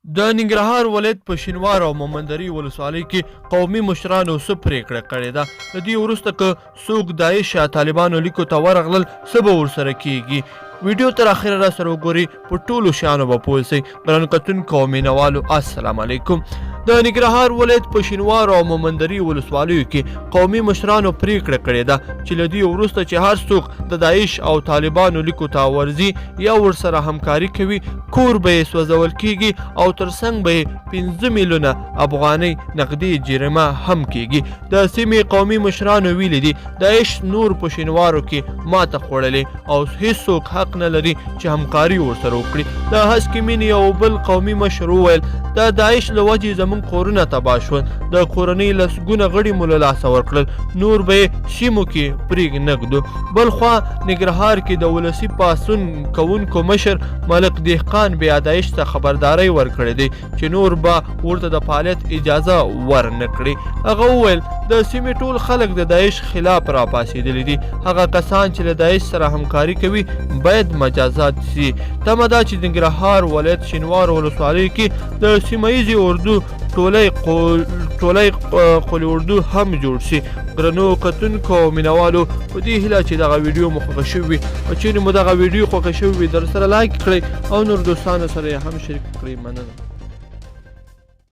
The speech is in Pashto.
د ننګرهار ولایت په شینوار او مومندري ولسوالۍ کې قومي مشرانو څه پرېکړه کړې ده. د دې وروسته که څوک داعش یا طالبانو لیکو ته ورغلل څه به ورسره کیږي. ویډیو تر اخره را سره وګورئ، په ټولو شیانو به پوه سئ. ګرانو کتونکو او مینوالو السلام علیکم. د ننګرهار ولایت په شینوار او مومندري ولسوالیو کې قومي مشرانو پرېکړه کړې ده چې له دې وروسته چې هر څوک د داعش او طالبانو لیکو ته ورځي یا ورسره همکاري کوي، کور به یې سوځول کیږي او ترڅنګ به یې 5 میلیونه افغانۍ نقدي جریمه هم کیږي. د سیمې قومي مشرانو ویلي دي داعش نور په شینوارو کې ماته خوړلې او هیڅوک حق نه لري چې همکاري ورسره وکړي. د هسکې مینې یو بل قومي مشر وویل د داعش له وجې زموږ کورونه تباه شول، د کورنۍ لسګونه غړي مو له لاسه ورکړل، نور به یې سیمو کې پرېږ نږدو. بل خوا ننګرهار کې د ولسي پاڅون کوونکو مشر ملک دهقان بیا داعش ته خبرداری ورکړې دی چې نور به ورته د فعالیت اجازه ورنه کړي. هغه وویل د سیمې ټول خلک د داعش خلاف را پاڅېدلي دي، هغه کسان چې له داعش سره همکاري کوي باید مجازات شي. تمه ده چې د ننګرهار ولایت شینوار ولسوالۍ کې د سیمه ییزې اردو ټولۍ قول اردو هم جوړ شي. ګرانو کتونکو او مینوالو، په دې هیله چې دغه ویډیو مو خوښه شوې وي، او چیرې مو دغه ویډیو خوښه شوې وي در سره لایک کړئ او نور دوستانو سره یې هم شریک کړئ. مننه.